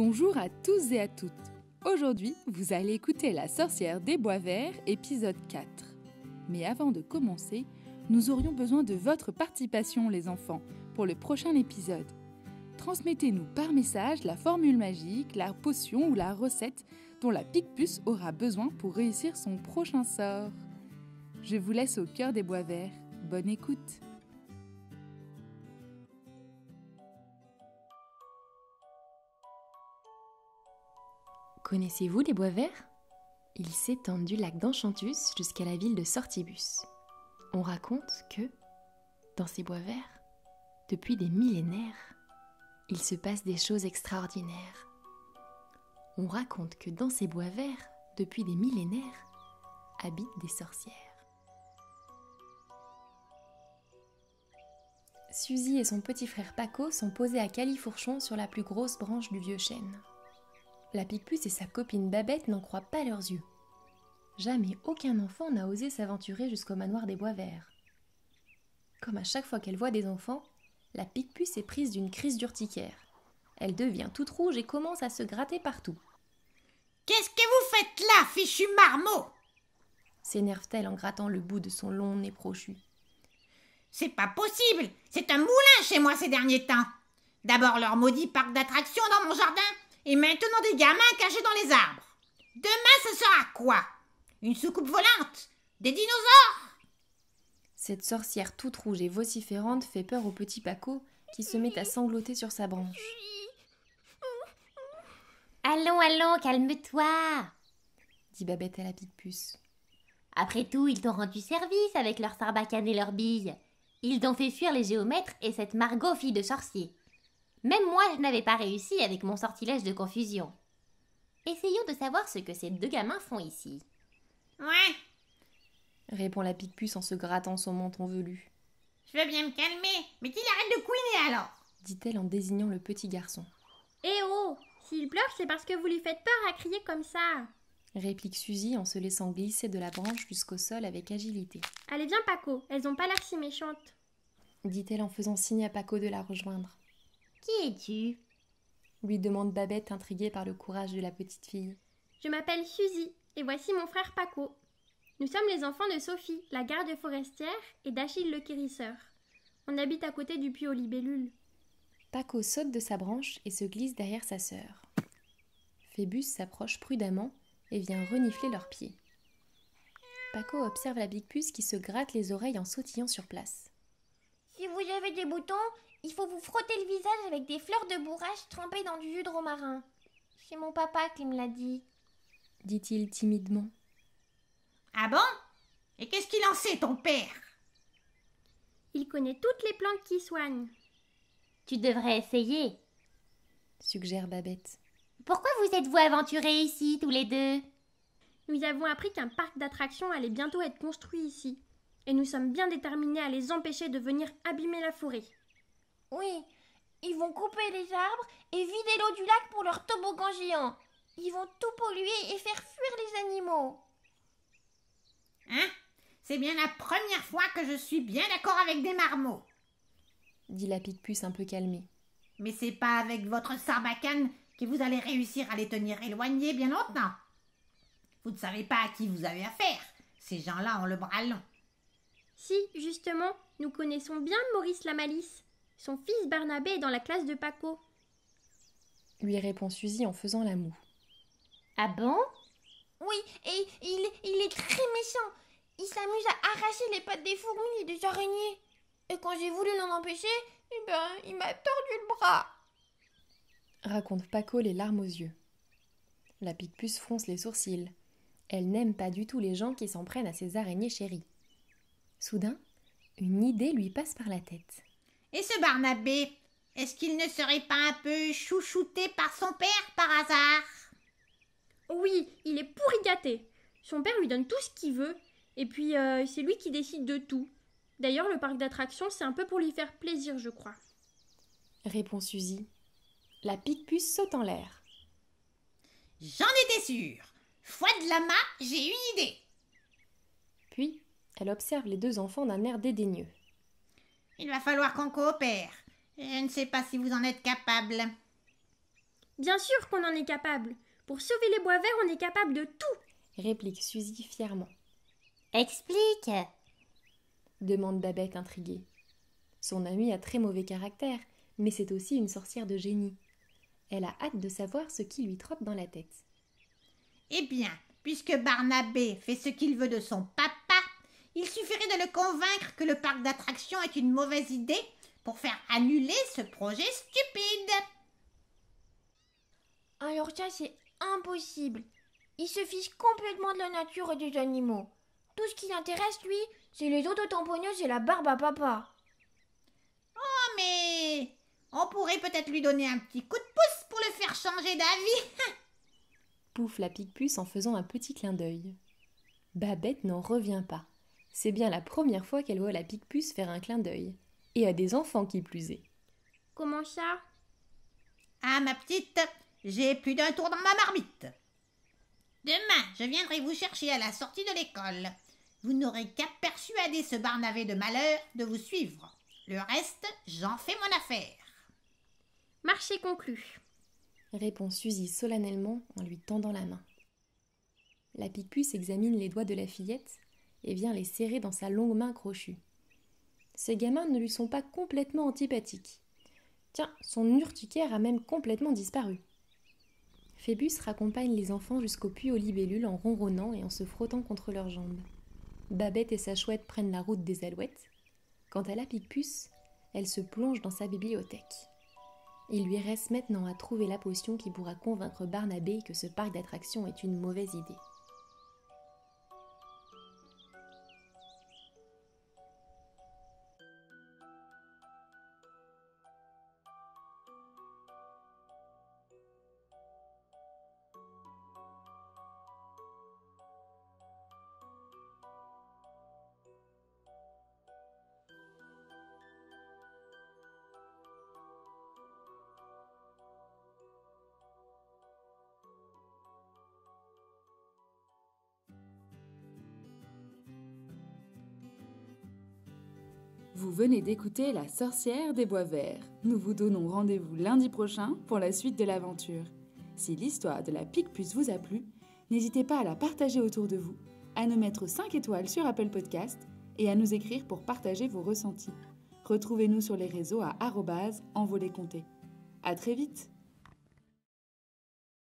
Bonjour à tous et à toutes. Aujourd'hui, vous allez écouter La sorcière des bois verts, épisode 4. Mais avant de commencer, nous aurions besoin de votre participation, les enfants, pour le prochain épisode. Transmettez-nous par message la formule magique, la potion ou la recette dont la Picpus aura besoin pour réussir son prochain sort. Je vous laisse au cœur des bois verts. Bonne écoute. Connaissez-vous les bois verts ? Ils s'étendent du lac d'Enchantus jusqu'à la ville de Sortibus. On raconte que, dans ces bois verts, depuis des millénaires, il se passe des choses extraordinaires. On raconte que dans ces bois verts, depuis des millénaires, habitent des sorcières. Suzy et son petit frère Paco sont posés à Califourchon sur la plus grosse branche du vieux chêne. La Picpus et sa copine Babette n'en croient pas leurs yeux. Jamais aucun enfant n'a osé s'aventurer jusqu'au manoir des bois verts. Comme à chaque fois qu'elle voit des enfants, la Picpus est prise d'une crise d'urticaire. Elle devient toute rouge et commence à se gratter partout. « Qu'est-ce que vous faites là, fichu marmot ?» s'énerve-t-elle en grattant le bout de son long nez crochu. « C'est pas possible, c'est un moulin chez moi ces derniers temps. D'abord leur maudit parc d'attractions dans mon jardin, et maintenant des gamins cachés dans les arbres. Demain, ce sera quoi? Une soucoupe volante? Des dinosaures ?» Cette sorcière toute rouge et vociférante fait peur au petit Paco qui se met à sangloter sur sa branche. « Allons, calme-toi !» dit Babette à la Picpus. « Après tout, ils t'ont rendu service avec leur sarbacane et leurs billes. Ils t'ont fait fuir les géomètres et cette Margot fille de sorcier. Même moi, je n'avais pas réussi avec mon sortilège de confusion. Essayons de savoir ce que ces deux gamins font ici. » « Ouais, répond la Picpus en se grattant son menton velu. je veux bien me calmer, mais qu'il arrête de couiner alors !» dit-elle en désignant le petit garçon. « Eh oh, s'il pleure, c'est parce que vous lui faites peur à crier comme ça !» réplique Suzy en se laissant glisser de la branche jusqu'au sol avec agilité. « Allez, viens Paco, elles ont pas l'air si méchantes. » dit-elle en faisant signe à Paco de la rejoindre. « Qui es-tu » lui demande Babette intriguée par le courage de la petite fille. « Je m'appelle Suzy, et voici mon frère Paco. Nous sommes les enfants de Sophie, la garde forestière, et d'Achille le guérisseur. On habite à côté du puits aux libellules. » Paco saute de sa branche et se glisse derrière sa sœur. Phébus s'approche prudemment et vient renifler leurs pieds. Paco observe la Picpus qui se gratte les oreilles en sautillant sur place. « Si vous avez des boutons, il faut vous frotter le visage avec des fleurs de bourrache trempées dans du jus de romarin. C'est mon papa qui me l'a dit. » dit-il timidement. « Ah bon? Et qu'est-ce qu'il en sait, ton père ?» Il connaît toutes les plantes qui soignent. « Tu devrais essayer. » suggère Babette. « Pourquoi vous êtes-vous aventurés ici, tous les deux ?» Nous avons appris qu'un parc d'attractions allait bientôt être construit ici. Et nous sommes bien déterminés à les empêcher de venir abîmer la forêt. Oui, ils vont couper les arbres et vider l'eau du lac pour leur toboggan géant. Ils vont tout polluer et faire fuir les animaux. Hein? C'est bien la première fois que je suis bien d'accord avec des marmots. Dit la Picpus un peu calmée. Mais c'est pas avec votre sarbacane que vous allez réussir à les tenir éloignés bien longtemps. Vous ne savez pas à qui vous avez affaire. Ces gens-là ont le bras long. Si, justement, nous connaissons bien Maurice la Malice. Son fils Barnabé est dans la classe de Paco. Lui répond Suzy en faisant la moue. « Ah bon ?» Oui, et il est très méchant. Il s'amuse à arracher les pattes des fourmis et des araignées. Et quand j'ai voulu l'en empêcher, il m'a tordu le bras. Raconte Paco les larmes aux yeux. La Picpus fronce les sourcils. Elle n'aime pas du tout les gens qui s'en prennent à ses araignées chéries. Soudain, une idée lui passe par la tête. « Et ce Barnabé, est-ce qu'il ne serait pas un peu chouchouté par son père par hasard ?» Oui, il est pourri gâté. Son père lui donne tout ce qu'il veut. Et puis, c'est lui qui décide de tout. D'ailleurs, le parc d'attractions, c'est un peu pour lui faire plaisir, je crois. Répond Suzy. La Picpus saute en l'air. « J'en étais sûre. Foi de lama, j'ai une idée. » Puis, elle observe les deux enfants d'un air dédaigneux. « Il va falloir qu'on coopère. Je ne sais pas si vous en êtes capables. » Bien sûr qu'on en est capable. Pour sauver les bois verts, on est capable de tout. Réplique Suzy fièrement. Explique. Demande Babette intriguée. Son amie a très mauvais caractère, mais c'est aussi une sorcière de génie. Elle a hâte de savoir ce qui lui trotte dans la tête. Eh bien, puisque Barnabé fait ce qu'il veut de son papa, il suffirait de le convaincre que le parc d'attractions est une mauvaise idée pour faire annuler ce projet stupide. Alors ça, c'est impossible. Il se fiche complètement de la nature et des animaux. Tout ce qui l'intéresse, lui, c'est les autotamponneuses et la barbe à papa. Oh, mais on pourrait peut-être lui donner un petit coup de pouce pour le faire changer d'avis. Pouf la Picpus en faisant un petit clin d'œil. Babette n'en revient pas. C'est bien la première fois qu'elle voit la Picpus faire un clin d'œil. Et à des enfants qui plus est. Comment ça? Ah, ma petite, j'ai plus d'un tour dans ma marmite. Demain, je viendrai vous chercher à la sortie de l'école. Vous n'aurez qu'à persuader ce Barnabé de malheur de vous suivre. Le reste, j'en fais mon affaire. Marché conclu. Répond Suzy solennellement en lui tendant la main. La Picpus examine les doigts de la fillette et vient les serrer dans sa longue main crochue. Ces gamins ne lui sont pas complètement antipathiques. Tiens, son urticaire a même complètement disparu. Phébus raccompagne les enfants jusqu'au puits aux libellules en ronronnant et en se frottant contre leurs jambes. Babette et sa chouette prennent la route des alouettes. Quant à la Picpus, elle se plonge dans sa bibliothèque. Il lui reste maintenant à trouver la potion qui pourra convaincre Barnabé que ce parc d'attractions est une mauvaise idée. Vous venez d'écouter La sorcière des bois verts. Nous vous donnons rendez-vous lundi prochain pour la suite de l'aventure. Si l'histoire de la Picpus vous a plu, n'hésitez pas à la partager autour de vous, à nous mettre 5 étoiles sur Apple Podcast et à nous écrire pour partager vos ressentis. Retrouvez-nous sur les réseaux à @envoléconté. À très vite!